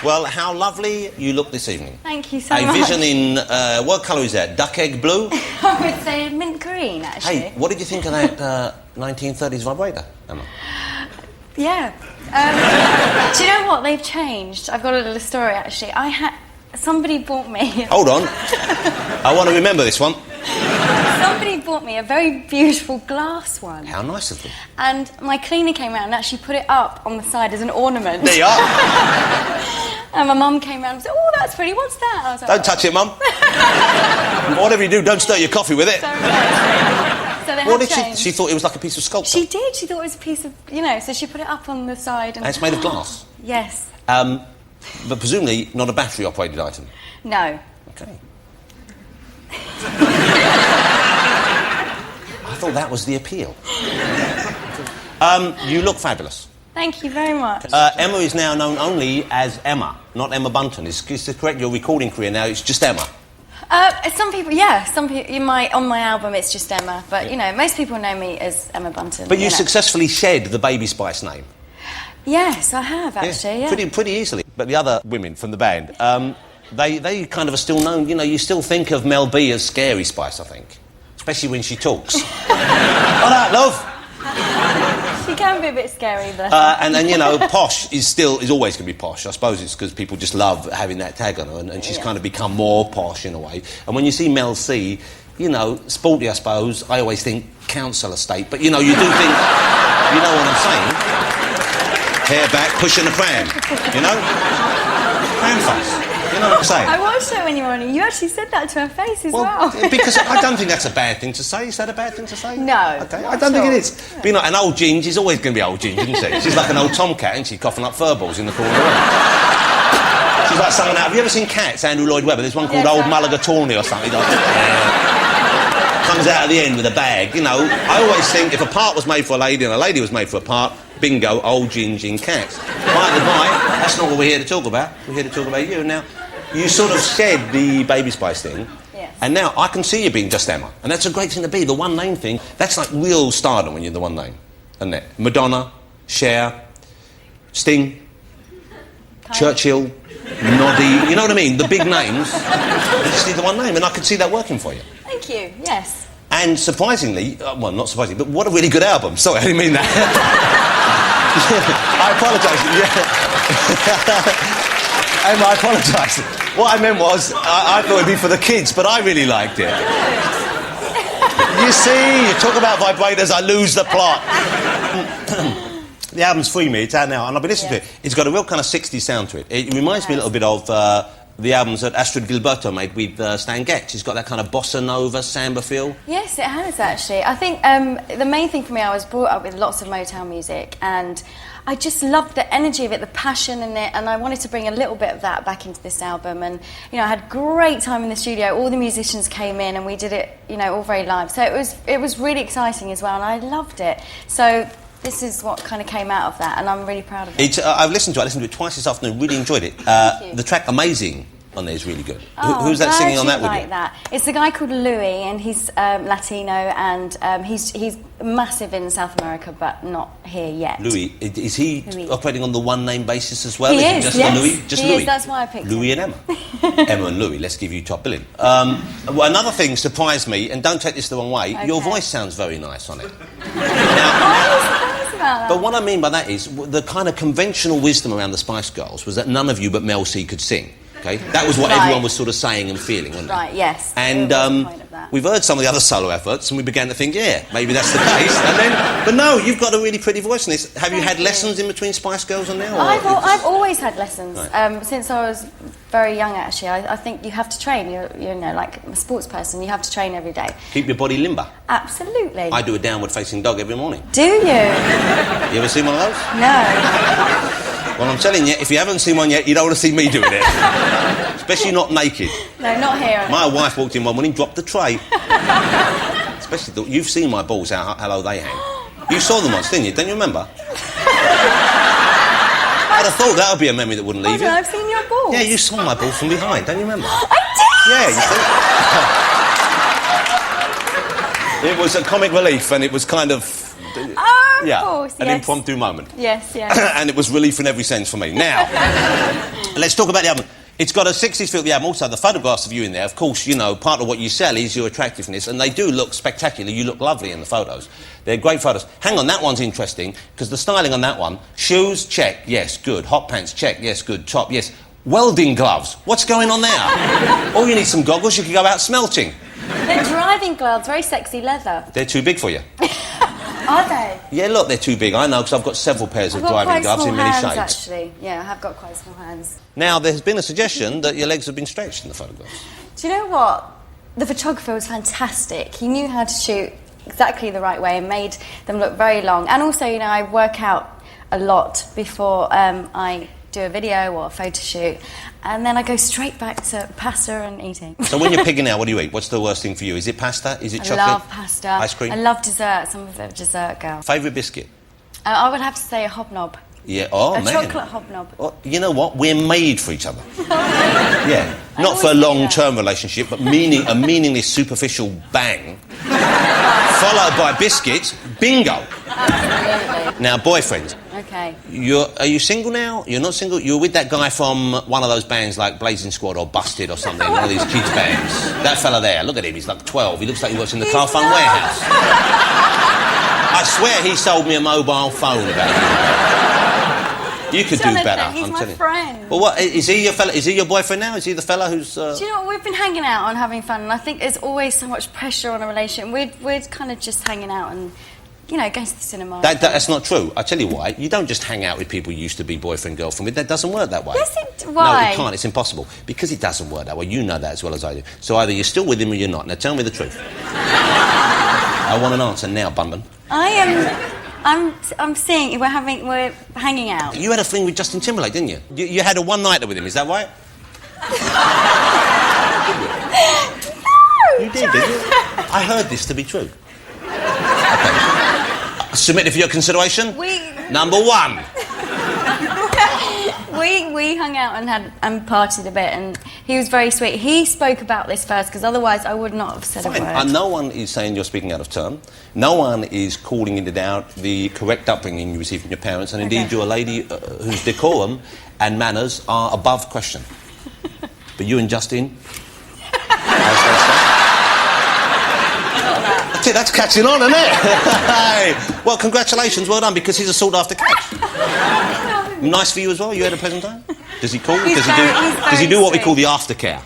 Well, how lovely you look this evening. Thank you so much. A vision in, what colour is that? Duck egg blue? I would say mint green, actually. Hey, what did you think of that 1930s vibrator, Emma? Yeah. Do you know what? They've changed. I've got a little story, actually. Somebody bought me... Hold on. I want to remember this one. Somebody bought me a very beautiful glass one. How nice of them. And my cleaner came around and actually put it up on the side as an ornament. There you are. And my mum came around and said, "Oh, that's pretty, what's that?" I was like, don't touch it, Mum. Whatever you do, don't stir your coffee with it. So they What have did changed. she thought it was like a piece of sculpture? She did. She thought it was a piece of, so she put it up on the side. And it's made of glass? Yes. But presumably not a battery-operated item? No. Okay. I thought that was the appeal. You look fabulous. Thank you very much. Emma is now known only as Emma, not Emma Bunton. Is this correct? Your recording career now, it's just Emma? Some people, on my album it's just Emma, but, most people know me as Emma Bunton. But you successfully shed the Baby Spice name. Yes, I have, actually, yeah. Pretty easily. But the other women from the band, they kind of are still known, you still think of Mel B as Scary Spice, I think. Especially when she talks. What up, love? She can be a bit scary, but... and posh is always going to be posh. I suppose it's because people just love having that tag on her, and she's kind of become more posh in a way. And when you see Mel C, sporty, I suppose, I always think council estate, but, you do think... You know what I'm saying? Hair back, pushing a pram, Pram face. You know what I'm saying? I watched her when you were on it. You actually said that to her face as well. Because I don't think that's a bad thing to say. Is that a bad thing to say? No. Okay, I don't think it is. But, an old Ginge is always going to be old Ginge, isn't she? She's like an old tomcat, isn't she? Coughing up fur balls in the corner of the room. She's like someone out... Have you ever seen Cats, Andrew Lloyd Webber? There's one called Old Mulligatawny or something. Like, comes out at the end with a bag, I always think if a part was made for a lady and a lady was made for a part, bingo, old Ginge in Cats. By the by, that's not what we're here to talk about. We're here to talk about you. Now, you sort of shed the Baby Spice thing, yes. And now I can see you being just Emma, and that's a great thing to be. The one name thing, that's like real stardom when you're the one name, isn't it? Madonna, Cher, Sting, Churchill, Noddy, you know what I mean? The big names, you just need the one name, and I could see that working for you. Thank you, yes. And surprisingly, well, not surprisingly, but what a really good album. Sorry, I didn't mean that. I apologise. Emma, I apologise. What I meant was, I thought it'd be for the kids, but I really liked it. You see, you talk about vibrators, I lose the plot. The album's Free Me, it's out now, and I've been listening to it. It's got a real kind of 60s sound to it. It reminds me a little bit of the albums that Astrid Gilberto made with Stan Getz. It's got that kind of bossa nova, samba feel. Yes, it has, actually. I think the main thing for me, I was brought up with lots of Motown music, and I just loved the energy of it, the passion in it, and I wanted to bring a little bit of that back into this album. And, I had a great time in the studio. All the musicians came in, and we did it, all very live. So it was really exciting as well, and I loved it. So this is what kind of came out of that, and I'm really proud of it. I've listened to it twice this afternoon, really enjoyed it. The track Amazing on there is really good. Who's that singing on that with you? That. It's a guy called Louis, and he's Latino, and he's massive in South America, but not here yet. Louis, is he operating on the one-name basis as well? He is, just yes. Louis? Just he Louis? Is, that's why I picked Louis him. and Emma. Emma and Louis, let's give you top billing. Well, another thing surprised me, and don't take this the wrong way, your voice sounds very nice on it. But what I mean by that is, the kind of conventional wisdom around the Spice Girls was that none of you but Mel C could sing. Okay? That was what everyone was sort of saying and feeling, wasn't it? Right, yes. And we've heard some of the other solo efforts, and we began to think, yeah, maybe that's the case. But no, you've got a really pretty voice in this. Have you had lessons in between Spice Girls and now? I've always had lessons, right. Since I was very young, actually. I think you have to train. You're like a sports person, you have to train every day. Keep your body limber. Absolutely. I do a downward-facing dog every morning. Do you? You ever seen one of those? No. Well, I'm telling you, if you haven't seen one yet, you don't want to see me doing it. Especially not naked. No, not here. My wife walked in one morning, dropped the tray. Especially, you've seen my balls, how low they hang. You saw them once, didn't you? Don't you remember? I'd have thought that would be a memory that wouldn't leave you. I've seen your balls. Yeah, you saw my balls from behind, don't you remember? I did! Yeah, you see? It was a comic relief, and it was kind of... of course, an yes. impromptu moment. Yes. And it was relief in every sense for me. Now, let's talk about the album. It's got a 60s feel to the album. Also, the photographs of you in there, of course, you know, part of what you sell is your attractiveness, and they do look spectacular. You look lovely in the photos. They're great photos. Hang on, that one's interesting, because the styling on that one, shoes, check, yes, good. Hot pants, check, yes, good. Top, yes. Welding gloves, what's going on there? Or you need some goggles, you could go out smelting. They're driving gloves, very sexy leather. They're too big for you. Are they? Yeah, look, they're too big. I know, because I've got several pairs of driving gloves in many shades. Actually. Yeah, I have got quite small hands. Now, there's been a suggestion that your legs have been stretched in the photographs. Do you know what? The photographer was fantastic. He knew how to shoot exactly the right way and made them look very long. And also, you know, I work out a lot before I do a video or a photo shoot, and then I go straight back to pasta and eating. So when you're pigging out, what do you eat? What's the worst thing for you? Is it pasta? Is it chocolate? I love pasta. Ice cream? I love desserts. I'm a bit of a dessert girl. Favourite biscuit? I would have to say a hobnob. Yeah, oh, man. A chocolate hobnob. Well, you know what? We're made for each other. Yeah. Not for a long-term relationship, but a meaningless, superficial bang. Followed by biscuits. Bingo. Absolutely. Now, boyfriend. Okay. Are you single now? You're not single? You're with that guy from one of those bands like Blazing Squad or Busted or something, one of these kids' bands. That fella there, look at him, he's like 12. He looks like he works in the car phone warehouse. I swear he sold me a mobile phone about a year ago. You could do better, he's I'm my telling you. friend. Well, what, is he your fella? Is he your boyfriend now? Is he the fella who's... Do you know what? We've been hanging out and having fun, and I think there's always so much pressure on a relationship. We're kind of just hanging out and, you know, going to the cinema. That's not true. I tell you why. You don't just hang out with people you used to be boyfriend, girlfriend with. That doesn't work that way. Yes, why? No, it can't. It's impossible. Because it doesn't work that way. You know that as well as I do. So either you're still with him or you're not. Now tell me the truth. I want an answer now, Bunton. I'm seeing we're hanging out. You had a fling with Justin Timberlake, didn't you? You had a one-nighter with him, is that right? No, you did, didn't you? I heard this to be true. Okay. Submit it for your consideration. Number one. We hung out and partied a bit, and he was very sweet. He spoke about this first, because otherwise I would not have said a word. No one is saying you're speaking out of turn. No one is calling into doubt the correct upbringing you received from your parents, and indeed you're a lady whose decorum and manners are above question. But you and Justin... That's catching on, isn't it? Hey. Well, congratulations, well done, because he's a sought-after catch. Nice for you as well? You had a pleasant time? Does he call? Does he do what we call the aftercare?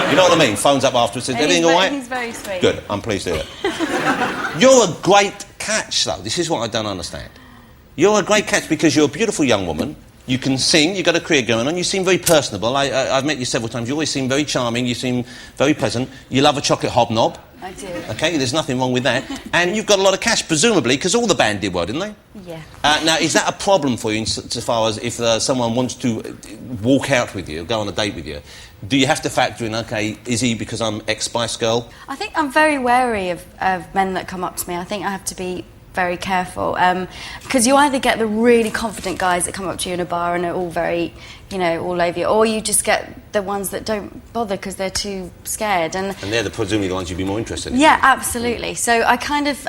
You know what I mean? Phones up afterwards, says, everything all right? He's very sweet. Good, I'm pleased to hear it. You're a great catch, though. This is what I don't understand. You're a great catch because you're a beautiful young woman. You can sing, you've got a career going on, you seem very personable. I've met you several times, you always seem very charming, you seem very pleasant. You love a chocolate hobnob. I do. Okay, there's nothing wrong with that. And you've got a lot of cash, presumably, because all the band did well, didn't they? Yeah. Now, is that a problem for you so far as if someone wants to walk out with you, go on a date with you? Do you have to factor in, OK, is he because I'm ex-Spice Girl? I think I'm very wary of men that come up to me. I think I have to be very careful, because you either get the really confident guys that come up to you in a bar and are all very, you know, all over you, or you just get the ones that don't bother because they're too scared. And they're presumably the ones you'd be more interested in. Yeah, absolutely. So I kind of,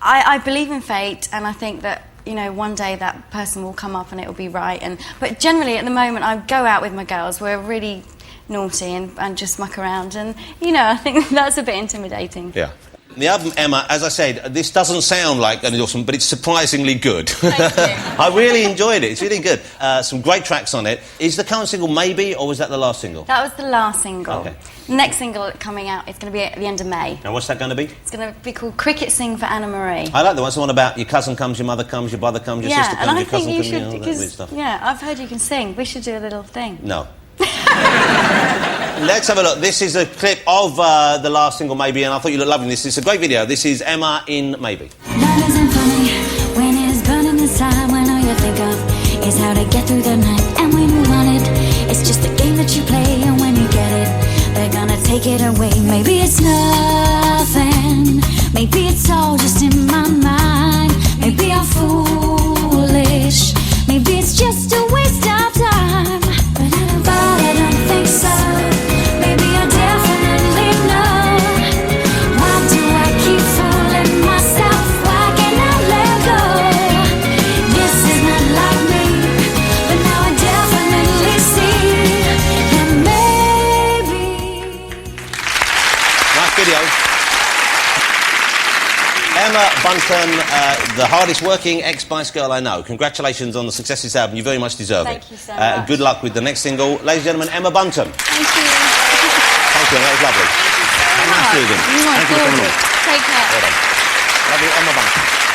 I believe in fate, and I think that, you know, one day that person will come up and it will be right. But generally, at the moment, I go out with my girls. We're really naughty and just muck around, and, you know, I think that's a bit intimidating. Yeah. The album, Emma, as I said, this doesn't sound like an awesome, but it's surprisingly good. Thank you. I really enjoyed it. It's really good. Some great tracks on it. Is the current single Maybe, or was that the last single? That was the last single. Okay. The next single coming out is going to be at the end of May. And what's that going to be? It's going to be called Cricket Sing for Anna Marie. I like the one. It's the one about your cousin comes, your mother comes, your brother comes, your sister comes, your cousin comes, should, all that because, weird stuff. yeah, I've heard you can sing. We should do a little thing. No. Let's have a look. This is a clip of the last single, Maybe, and I thought you looked lovely in this. It's a great video. This is Emma in Maybe. Love isn't funny when it's burning inside, when all you think of is how to get through the night. And when you want it, it's just a game that you play, and when you get it, they're gonna take it away. Maybe it's nothing, maybe it's all just in my mind. Maybe I'm foolish, maybe it's just a waste of time. But I don't think so. Maybe I definitely know. Why do I keep fooling myself? Why can't video. Emma Bunton, the hardest working ex-Spice Girl I know. Congratulations on the success of this album. You very much deserve it. Thank you so much. Good luck with the next single. Ladies and gentlemen, Emma Bunton. Thank you. Thank you, that was lovely. Thank you so Have a nice much. evening. Thank you for coming on. Take care. Well done. Lovely Emma Bunton.